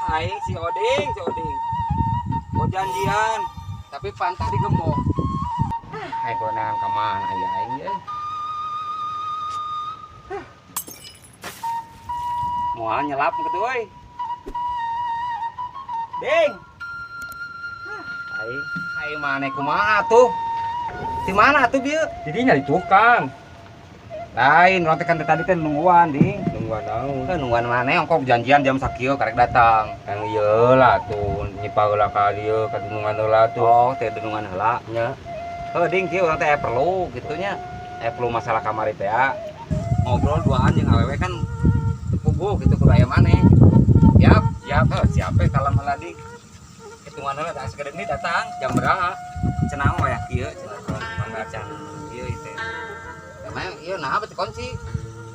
aing si Oding. Mau janjian, tapi pantah digembok. Hai konangan ka mana aya aing ye. Moal nyelap kitu euy. Ding. Ai mana kumaha tuh? Di mana tuh bieu? Jadi nyari tukang. Lain, orang kan tadi teh nungguan, Ding. Nungguan naon? Nungguan mana? Ongkok janjian jam sakieu karek datang. Yang ieu lah tuh nyipa heula ka dieu ka nungguan heula tuh. Oh, teh nungguan heula nya. Heuh, Ding, kieu urang teh perlu kitu nya. Perlu masalah kamari teh. Ngobrol duaan jeung awewe kan puguh gitu kudu aya maneh. Siap, siap kalem heula, Ding. Hitungan heula da sakedeung datang jam berapa? Cenah we kieu cenah manggacan ieu teh. Emang iya nah apa kunci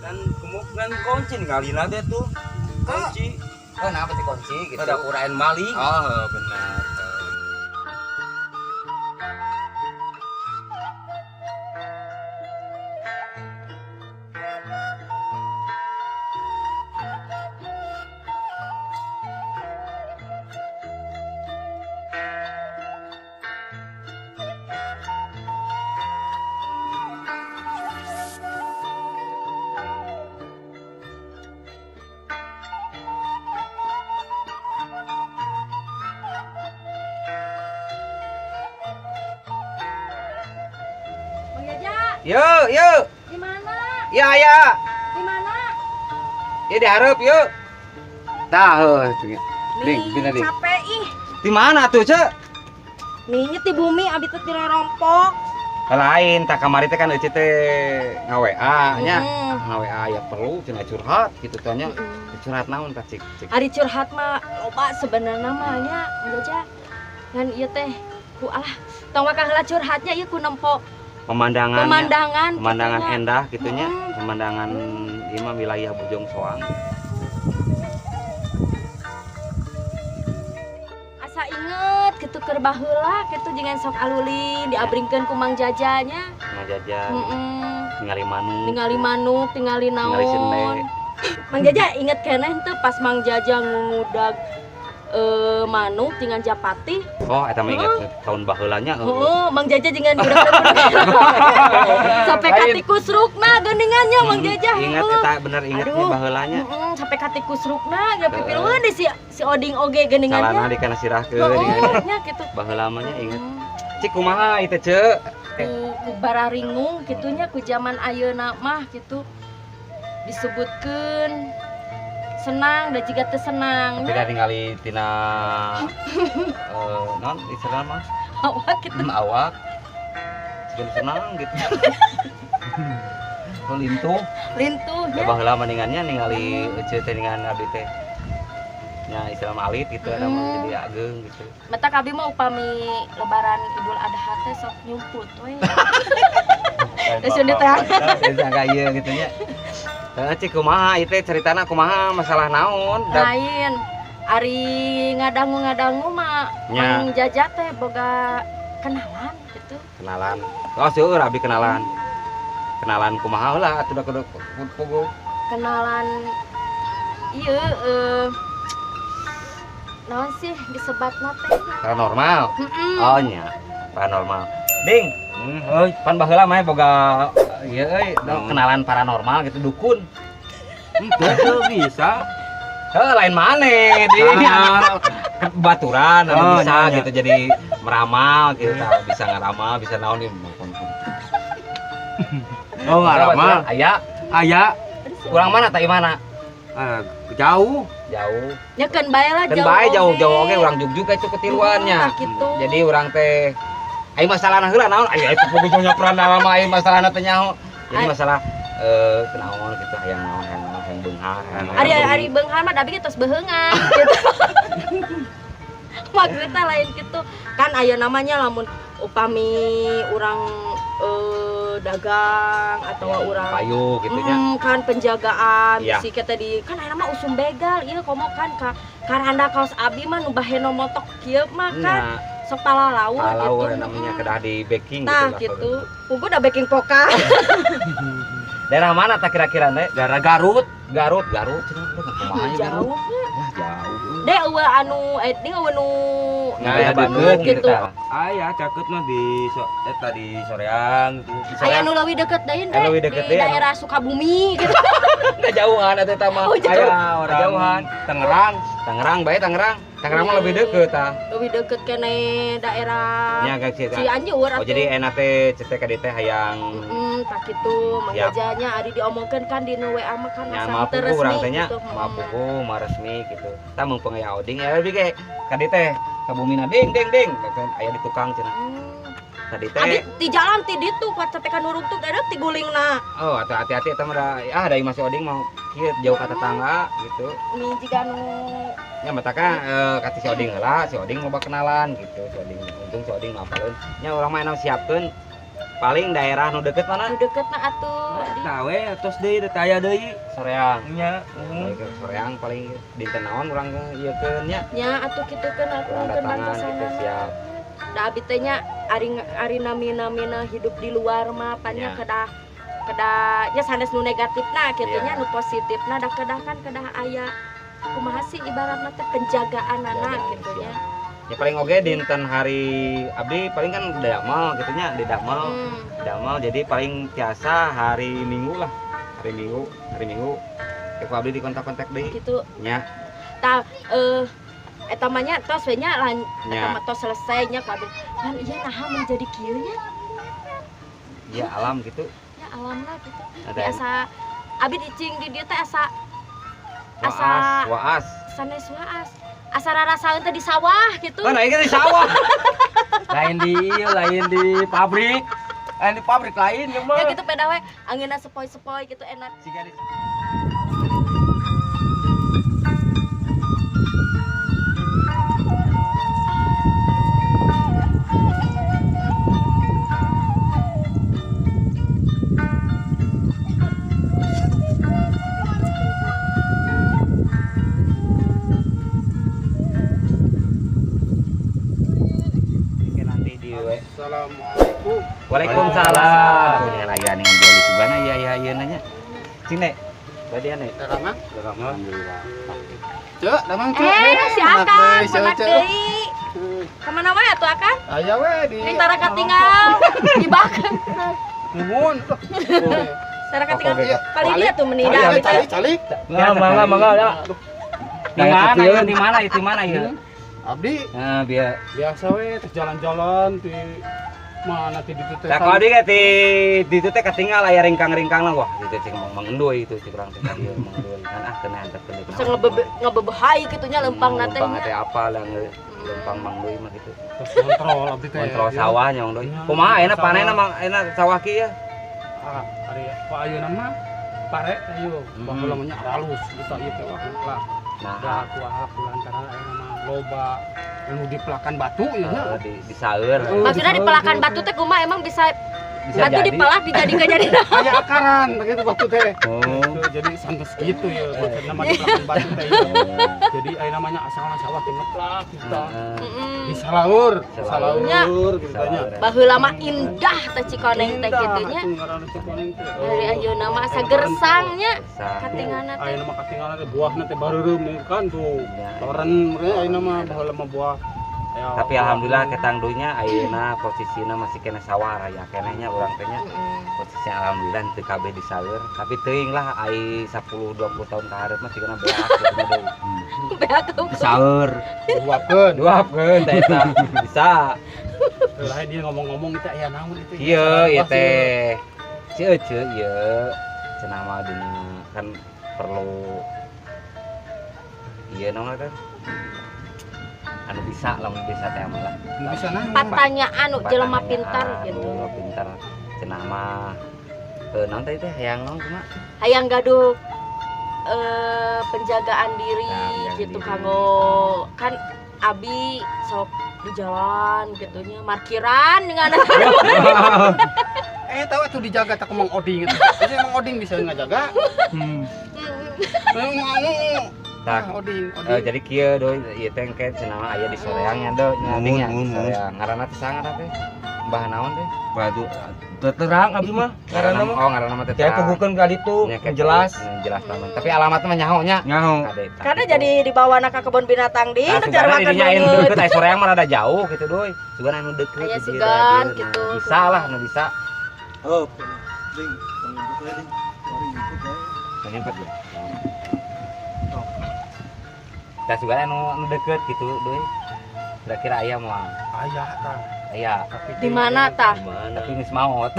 Dan kemungkinan kunci ngalina deh tuh. Kunci. Oh nah apa kunci gitu. Ada urain maling. Oh benar. Yuk. Di mana? Ya. Di mana? Ya diharap yuk. Tah, Ding, Nih, capek ih. di mana tuh, Cek? Nih di bumi abi teh dirompok. Lain, tak kamari teh kan eueuh teh nga-WA nya. Mm. Nga-WA ya perlu cenah curhat gitu tanya. Curhat naon tah cik. Ari curhat mah loba sebenarnya mah nya aja. Dan ieu teh ku alah tong mah heula curhatnya ieu ku nempo Pemandangan gitunya. endah gitunya. Mm. Pemandangan ieu mah wilayah Bojong Soang. Asa inget gitu keur baheula kitu jangan sok alulin diabringkeun ku Mang Jajanya. Mang Jaja. Ningali manuk. Ningali manuk, ningali Ningali naon. sene. Mang Jaja inget keneh teu pas Mang Jaja ngudag manuk dengan Japati. Oh, eta mah inget tahun baheula nya. Oh, Mang Jaja dengan budak-budak. Sampai ka tikusrukna geuningannya Mang Jaja. Ingat eta bener inget nih baheula nya. Sampai ka tikusrukna ya pipilueun di si Oding oge geuningannya. Salana dikana sirahkeun geuningannya. Nya gitu. Baheula mah nya inget. Cik kumaha ieu teh, Cek? Ku bararingung kitunya ku zaman ayeuna mah gitu disebutkeun senang dan juga teu senang. Tapi da ningali tina naon istilahna mah? Awak gitu. Awak. Jeung senang gitu. Oh lintuh. Lintuh Da nya. baheula mendingannya ningali eueuh teh ningan abdi teh. Nya istilah mah alit gitu ada mah jadi ageung gitu. Mata kabi mah upami lebaran Idul Adha teh sok nyumput we. Geus diterang. Sangka ieu gitu nya. Heeh cik kumaha ieu teh caritana kumaha masalah naon? Lain. Ari ngadangu-ngadangu mah Nya. Mang Jaja teh boga kenalan gitu. Kenalan. Oh seueur abi kenalan. Kenalan kumaha heula atuh da kudu puguh. Kenalan ieu naon sih disebatna teh? Paranormal. Heeh. Oh nya, paranormal. Ding, euy pan baheula mah boga ieu euy kenalan paranormal gitu dukun. Itu bisa. Heuh lain maneh, Ding. Baturan anu bisa nya. gitu jadi meramal gitu tah bisa ngaramal, bisa naon nih. Oh, ngaramal. Aya, Aya. urang mana tah mana? Jauh. Jauh. Nyakeun bae lah Kan bae jauh-jauh oge urang jugjug itu ketiluannya. Gitu. Jadi urang teh ai masalahna heula naon? Ai pogo nyopran nama ai masalahna teh nyaho. Jadi masalah kenaon gitu hayang naon hayang beunghar. Ari beunghar mah tapi tos beheungan gitu. Maksudnya lain gitu. Kan aya namanya lamun upami urang dagang atau urang payu gitu nya. Kan penjagaan Iya. si kita di kan aya mah usum begal ieu komo kan ka karanda kaos abi mah nu baheno motok kieu mah kan sok palalaur Palalaur gitu. namanya kedah di baking Nah lah, gitu. Punggu udah baking poka. Daerah mana tak kira-kira teh? daerah Garut. Garut cenah kumaha ya Garut. Jauh. Wah, jauh. Deh eueuh anu eding eueuh nu Nah, aya ya Bandung deket gitu. tah. Aya cakeutna di di soreang gitu. Aya nu leuwih deket deui teh. Leuwih deket Di deui, anu. daerah Sukabumi gitu. Enggak jauhan eta teh mah. Oh, jauh. Aya orang Jauhan. Tangerang. Tangerang bae Tangerang. Tangerang mah lebih deket tah. Leuwih deket kene daerah Nya gak sih. Cianjur Oh atuh. jadi enak teh cetek ka dieu teh hayang tak kitu Siap. menggajanya ari diomongkeun kan di nu WA mah kan nya asa mah teu pugu urang resmi teh nya gitu. mah pugu mah resmi gitu. Tah mumpung aya oding ya lebih ge ka dieu teh ka bumina ding aya di tukang cenah. Tadi Abi teh di jalan ti ditu pas cetekan nuruntuk daerah ti gulingna. oh atuh hati-hati eta mah da masih oding mau kieu jauh ka tetangga gitu. Ini jiga nu Nya mataka kata si oding heula, si oding loba kenalan gitu. Si oding untung si oding ngapaleun. Nya urang mah enang siapkeun paling daerah nu deket mana? nu deketna atuh. Tawe tos deui teh aya deui. Soreang. Nya. Baik ke soreang paling dinten naon urang ieukeun nya. Nya atuh kitu keun aku Urang keun datangan gitu bangkasana. siap. Da abi teh nya ari nami-namina hidup di luar mah pannya Ya. kedah nya sanes nu negatifna kitu nya Ya. nu positifna da kedah aya kumaha sih ibaratna teh penjagaan anak gitu nya. Ya paling oge dinten hari abdi paling kan damal gitu nya di damal. Damal jadi paling biasa hari Minggu lah. Hari Minggu. Ku abdi dikontak-kontak deui Gitu. nya. Tah eta mah nya tos we nya eta Ya. mah tos selesai nya ku abi. Kan ieu naha menjadi kieu nya. Ya alam gitu. Ya alam lah gitu. Ada Biasa abi dicing di dieu teh asa waas. sanes waas. Asa rarasaeun teh di sawah gitu. Kan aing di sawah. Lain di pabrik. Lain di pabrik lain ya mah. Ya gitu peda we angeunna sepoi-sepoi gitu enak. Siga di nanti di Assalamualaikum. Waalaikumsalam. Tuh nya lagi anu jual di subana ya nanya. Cing nek. Badian nek. Sekarang Alhamdulillah. Cek, damang cek. Si Akang menak deui. Kemana wae atuh Akang? Aya we di. Ning tara katinggal di bak. Nuhun. Tara katinggal Oke, paling dia tuh menida Calik, abi teh. calik. Mangga ya. Di mana ya? Abdi Nah, biar biasa we teh jalan-jalan di mana ti ditu teh. tak kalau dia di itu teh ketinggal aya ringkang-ringkang lah wah itu cing mengendoi itu cing urang teh dia mengendoi kan kena hantar ke Bisa ngebebehai gitu nya lempang na teh lempang teh nya. apa lah lempang mangdoi mah gitu Kontrol abdi teh. kontrol sawahnya mangdoi kumaha enak panenna mang enak sawah kieu ya Ah, ari pa ayeuna mah pare ayo baheula mah nya halus kita ieu teh lah. nah Da kuaha kulantaran ayeuna mah loba anu dipelakan batu ieu nya. di saeur Maksudnya di pelakan batu teh kumaha emang bisa bisa batu jadi dipelah dijadikan jadi Aya akaran begitu batu teh. oh Tuh, jadi santos gitu ya maksudnya mah dipelakan batu teh ieu. Jadi aya namanya asalna sawah teh ngeplak kita. Di salaur, Nya. salaur gitu nya. Baheula mah indah teh Cikoneng teh kitu nya. Dari ayeuna mah asa gersangnya katingana teh. Ayeuna mah katinggalan teh buahna teh bareureum kan tuh. Toren meureun ayeuna mah baheula mah buah. Ya, tapi alhamdulillah ketangdunya ayeuna posisina masih kena sawah raya kenehnya urang teh nya posisinya alhamdulillah teu kabeh di saeur tapi teuing lah ai 10 20 tahun ka hareup mah sigana beak gitu deui Beak di saeur Duapkeun. duapkeun teh eta bisa Lah dia ngomong-ngomong itu aya naon itu. ieu ieu teh ceu ieu cenah mah dina kan perlu ieu naon teh anu bisa lamun bisa teh mah lah Bisa naon. pertanyaan nu jelema pintar gitu. jelema pintar cenah mah naon teh hayang naon kumaha Hayang gaduh penjagaan diri Penjagaan gitu diri. kanggo kan abi sok di jalan gitunya parkiran dengan Tahu tuh dijaga tak Mang Oding gitu. Bisa Mang Oding bisa ngajaga. tak Oding. jadi kieu doi ieu teh engke cenah mah aya di soreang nya do nya ding nya soreang ngaranna teh sangat teh Mbah naon teh? Batu terang abdi mah ngaranna mah. Oh, ngaranna mah teh. Kayak pugukeun kali itu jelas. Jelas naman. Tapi alamatnya mah nyaho nya. Nyaho. Karena jadi dibawa anak ke kebun binatang di Nah, kejar sebenarnya makan dirinya anu banget. deket, aya soreang mah rada jauh gitu doy. Sugan anu deket. Aya di sugan, Raden. gitu. Nah, bisa lah, nu bisa. Oh, ding, tanggung jawab ding. Mari ikut ya. Ngempet. Tah sugan anu deket gitu doy. Kira-kira aya mah. Ayah tah. Aya. Di mana tah? Tapi geus maot.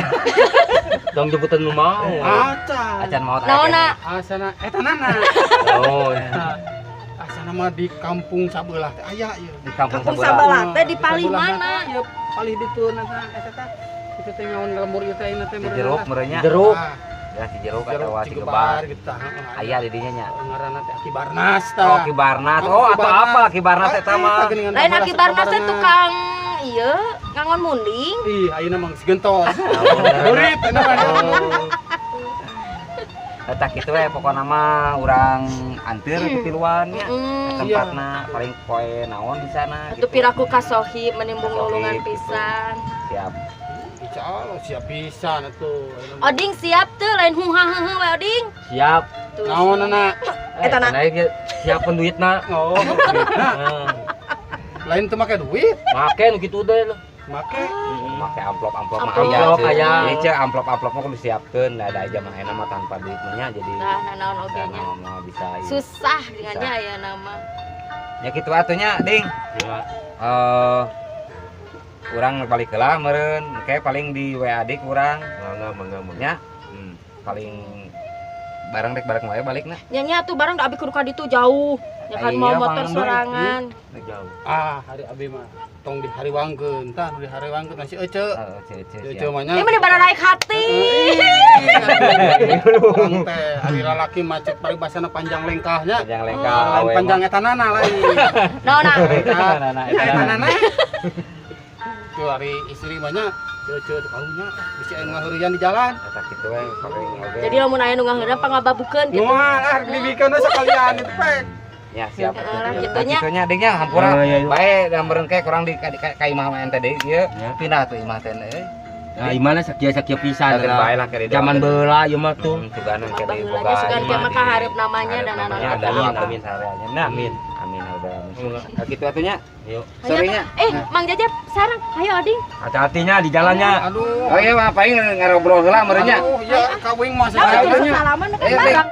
Dong jemputan nu mau. Acan. Acan maot. Naona? Asana eta nana. Oh, Asana mah di kampung sabelah teh aya ieu. Di kampung Kampung sebelah. Sabelah teh di palih Sabelah mana? teh, ieu palih ditu nana eta teh. Itu teh ngaon ngelembur ieu teh ieu teh Di jeruk merenya. jeruk. Ya si jeruk Jeruk atau si Cigebar gebar. gitu tah. Aya di dinya nya. Ngaranna teh Aki Barnas tah. Oh, Ki Barnas. Oh, atau apa Ki Barnas eta mah? Lain Aki Barnas teh tukang ieu ngangon munding. Ih, ayeuna mah geus gentos. Durit eta mah. Eta kitu we pokona mah urang anteur ke tiluan nya. Tempatna paling poe naon di sana Atuh gitu. piraku kasohi menimbung Kasohib, lulungan gitu. pisan. Siap. Insyaallah siap pisan atuh. Oding siap tuh lain heuh-heuh we Oding. Siap. Tuh. Naon anak? Eta na. Siapkeun duitna. Oh, Heeh. lain teu make duit, Make nu kitu teh lo. make. Make amplop-amplop mah Amplop aya. aya. Jadi ceu amplop-amplop mah kudu disiapkeun. Da ada aja mah enak mah tanpa duit mah nya jadi Nah, naon oge dan nya. mah bisa. ieu. Susah dengannya aya nama. Ya kitu atunya, Ding. Urang balik heula meureun, kayak paling di WA dik urang. Mangga. Nya paling bareng dek bareng wae balikna. Nya tuh barang da abi kudu ka ditu jauh. Ya kan Iya, mau motor Bang, sorangan. Jauh. Hari abi mah tong di hariwangkeun tah, di hariwangkeun masih ece. Ece Ece. mah nya. Ini mah dibara naik hati. Urang teh ari lalaki macet paribasana panjang lengkahnya. Panjang Lain lengkah. panjang etanana lain. Naona? Etanana. Tuh hari istri mah nya ceu kalunya bisi anu ngaheureuyan di jalan. Eta kitu we paling oge. Jadi lamun aya nu ngaheureuh pangababukeun gitu. Moal dibikeun sekalian itu pek. Ya siap. Lah, Nah, kitunya. kitunya dingnya hampura. Oh, iya, iya. Bae da meureun ke kurang di ka imah mah ente deui ieu. Ya. Pindah tuh imah teh euy. Nah, imana sakia-sakia pisan. Dagen bae lah kere Zaman beula ieu mah tuh. Suganan ke deui Baheula sugan imah teh mah di- kaharep namanya hareup dan namanya anak ada apa. amin sareanya. Nah, amin. Amin udah. Nah, kitu atunya. Yuk. Ayo Sorenya. tuh. Mang Jajab sareng. Ayo Oding. Hati-hatinya di jalannya. Aduh. Oh iya mah paling ngarobrol heula meureun nya. Aduh, ya kawing mah Nah, sekalian. salaman kan Ayo, Ding. bareng.